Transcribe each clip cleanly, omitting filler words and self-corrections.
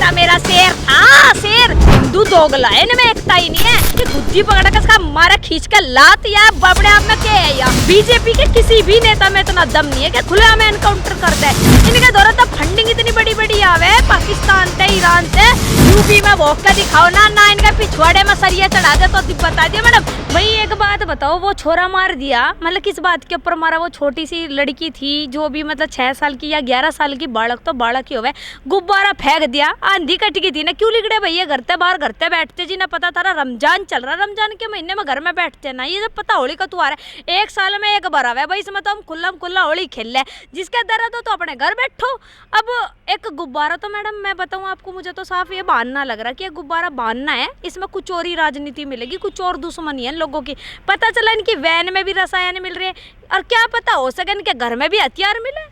था मेरा शेर था शेर। हिंदू दोगला है, इनमें एकता ही नहीं है कि गुज्जी पकड़ के इसका मारा खींच के लात या बबड़े आप में क्या है या बीजेपी के किसी भी नेता में इतना दम नहीं है कि खुले में एनकाउंटर कर दे। इनके दौरान तो फंडिंग इतनी बड़ी बड़ी आवे पाकिस्तान से, ईरान से, यूपी में भोग के दिखाओ ना इनके पिछवाड़े में सरिया चढ़ा दे तो बता दिया मैडम। भाई एक बात बताओ, वो छोरा मार दिया मतलब किस बात के ऊपर मारा? वो छोटी सी लड़की थी जो भी मतलब 6 साल की या 11 साल की, बालक तो बालक ही होवे, गुब्बारा फेंक दिया, आंधी कट गई थी ना, क्यों लिगड़े भैया घर ते बैठते जी ना, पता था रमजान चल रहा, रमजान के महीने में घर में बैठते ना, ये जब पता होली का त्योहार है 1 साल में एक बार आवे भाई, इसमें तो हम खुला होली खेल ले, जिसके दर्द हो तो अपने घर बैठो। अब एक गुब्बारा तो मैडम मैं बताऊं आपको, मुझे तो साफ ये बहाना लग रहा कि गुब्बारा बहाना है, इसमें कुछ और ही राजनीति मिलेगी, कुछ और दुश्मनी है लोगों की। पता चला इनकी वैन में भी रसायन मिल रहे हैं और क्या पता हो सके इनके घर में भी हथियार मिले।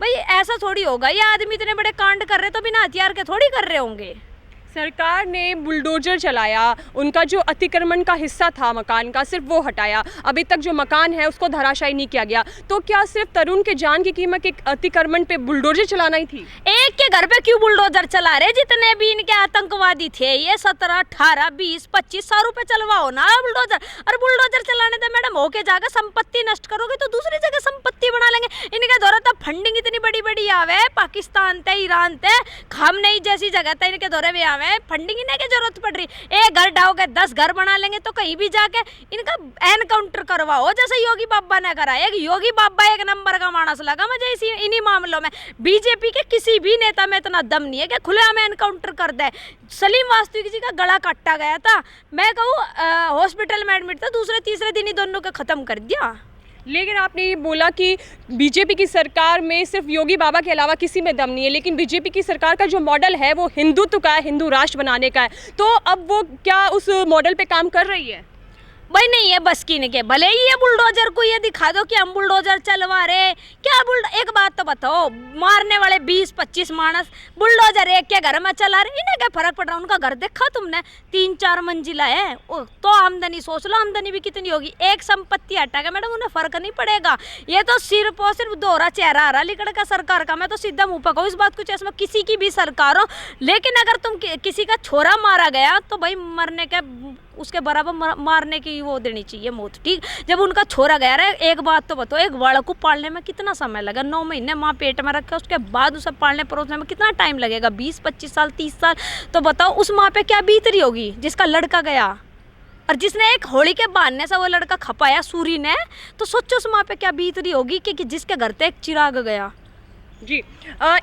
भाई ऐसा थोड़ी होगा, ये आदमी इतने बड़े कांड कर रहे तो बिना हथियार के थोड़ी कर रहे होंगे। सरकार ने बुलडोजर चलाया, उनका जो अतिक्रमण का हिस्सा था मकान का सिर्फ वो हटाया, अभी तक जो मकान है उसको धराशायी नहीं किया गया। तो क्या सिर्फ तरुण के जान की कीमत एक अतिक्रमण पे बुलडोजर चलाना ही थी? एक के घर पे क्यों बुलडोजर चला रहे? जितने भी इनके आतंकवादी थे ये 17, 18, 20, 25 100 रुपए चलवाओ ना बुलडोजर। और बुलडोजर चलाने दे मैडम, होके जाकर संपत्ति नष्ट करोगे तो दूसरी जगह संपत्ति बना लेंगे। इनके दौरान तो फंडिंग इतनी बड़ी बड़ी आवे पाकिस्तान से, ईरान से, खामनेई जैसी जगह था इनके दौरे में आवे, फंडिंग इन्हें की जरूरत पड़ रही। एक घर ढाओगे 10 घर बना लेंगे तो कहीं भी जाके इनका एनकाउंटर करवाओ, जैसे योगी बाबा ने करा। एक योगी बाबा एक नंबर का मानस लगा मुझे इन्हीं मामलों में। बीजेपी के किसी भी नेता में इतना दम नहीं है कि खुले में एनकाउंटर कर दे। सलीम वास्तविक जी का गला काटा गया था, मैं कहूँ हॉस्पिटल में एडमिट था, दूसरे तीसरे दिन ही दोनों को खत्म कर दिया। लेकिन आपने ये बोला कि बीजेपी की सरकार में सिर्फ योगी बाबा के अलावा किसी में दम नहीं है, लेकिन बीजेपी की सरकार का जो मॉडल है वो हिंदुत्व का है, हिंदू राष्ट्र बनाने का है। तो अब वो क्या उस मॉडल पे काम कर रही है? भाई नहीं है बस की के, भले ही ये बुलडोजर को ये दिखा दो कि हम बुलडोजर चलवा रहे क्या। एक बात तो बताओ, मारने वाले 20-25 मानस बुलडोजर एक के घर में चला रहे, इन्हें क्या फर्क पड़ रहा? उनका घर देखा तुमने? 3-4 मंजिला है, तो आमदनी सोच लो, आमदनी भी कितनी होगी। एक संपत्ति हटा के मैडम उन्हें फर्क नहीं पड़ेगा। ये तो सिर्फ और सिर्फ दोहरा चेहरा आ रहा लिकड़ का सरकार का। मैं तो सीधा मुंह पर कहूँ इस बात को, चाहे किसी की भी सरकार हो, लेकिन अगर तुम किसी का छोरा मारा गया तो भाई मरने के उसके बराबर मारने की वो देनी चाहिए मौत, ठीक। जब उनका छोरा गया रहा, एक बात तो बताओ, एक बालक को पालने में कितना समय लगा? 9 महीने माँ पेट में रखा, उसके बाद उसे पालने परोसने में कितना टाइम लगेगा? 20-25 साल, 30 साल। तो बताओ उस माँ पे क्या बीत रही होगी जिसका लड़का गया, और जिसने एक होली के बहाने से वो लड़का खपाया सूरी ने, तो सोचो उस माँ पे क्या बीत रही होगी कि जिसके घर पे एक चिराग गया। जी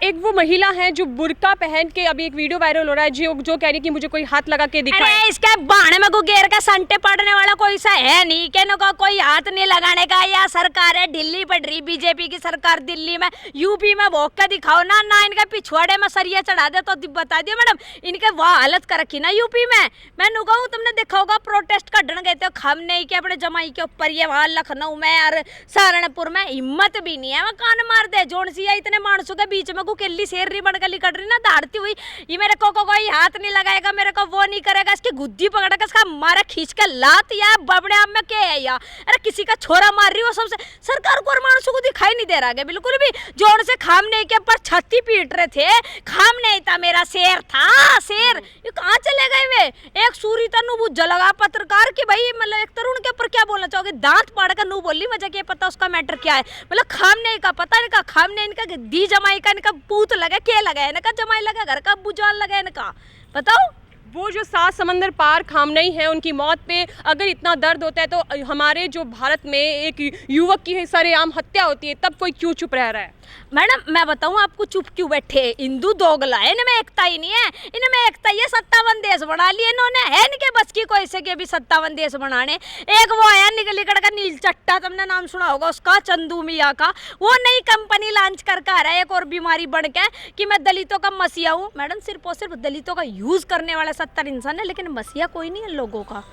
एक वो महिला है जो बुर्का पहन के अभी एक वीडियो वायरल हो रहा है जो कह रही कि मुझे कोई हाथ लगा के दिखाए। अरे इसके बहाने में गुगेर का संटे पड़ने वाला कोई सा है नहीं कि का कोई हाथ नहीं लगाने का। या सरकार है दिल्ली पड़ रही, बीजेपी की सरकार दिल्ली में, यूपी में भोग के दिखाओ ना इनके पिछवाड़े में सरिया चढ़ा दे तो बता दियो मैडम। इनके वह हालत कर रखी ना यूपी में। मैं कहूँ तुमने देखा होगा प्रोटेस्ट कढ़न गए थे खामनेई के अपने जमाई के ऊपर, ये वहाँ लखनऊ में और सहारनपुर में, हिम्मत भी नहीं है, वह कान मार दे जोन सी इतने मानसों के बीच में गुकेली शेरनी बनकर लिकड़ रही ना, दौड़ती हुई, ये मेरे को कोई हाथ नहीं लगाएगा, मेरे को वो नहीं करेगा, इसकी गुद्दी पकड़ के इसका मारा खींच के लात या बबड़े आप में क्या है या। अरे किसी का छोरा मार रही हो, सबसे सरकार को और मानसों को दिखाई नहीं दे रहा है बिल्कुल भी। जोर से खामने के ऊपर छत्ती पीट रहे थे, खामने था मेरा शेर था शेर, ये कहाँ चले गए वे? एक सूरी तनु बुझ लगा पत्रकार की, भाई मतलब एक तरुण के ऊपर क्या बोलना चाहोगे? दांत पाड़ कर नू बोली, मुझे क्या पता उसका मैटर क्या है, मतलब खामने का पता इनका, खामने इनका दी जमाई का इनका पूत लगा, क्या लगा इनका, जमाई लगा, घर का बुझान लगा इनका, बताओ। वो जो 7 समंदर पार खामनेई है, उनकी मौत पे अगर इतना दर्द होता है तो हमारे जो भारत में एक युवक की सरेआम हत्या होती है तब कोई क्यों चुप रह रहा है? मैडम मैं बताऊं आपको चुप क्यों बैठे? हिंदू दोगला है, इनमें एकता ही नहीं है। इनमें एकता ये 57 देश बना लिए इन्होंने, है इनके बस की कोई से के भी 57 देश बनाने। एक वो आया निकल का नील चट्टा, तुमने नाम सुना होगा उसका, चंदू मियाँ का, वो नई कंपनी लॉन्च कर आ रहा है एक और बीमारी बढ़ के कि मैं दलितों का मसीहा हूँ। मैडम सिर्फ और सिर्फ दलितों का यूज करने वाले 70 इंसान है, लेकिन मसीहा कोई नहीं है लोगों का।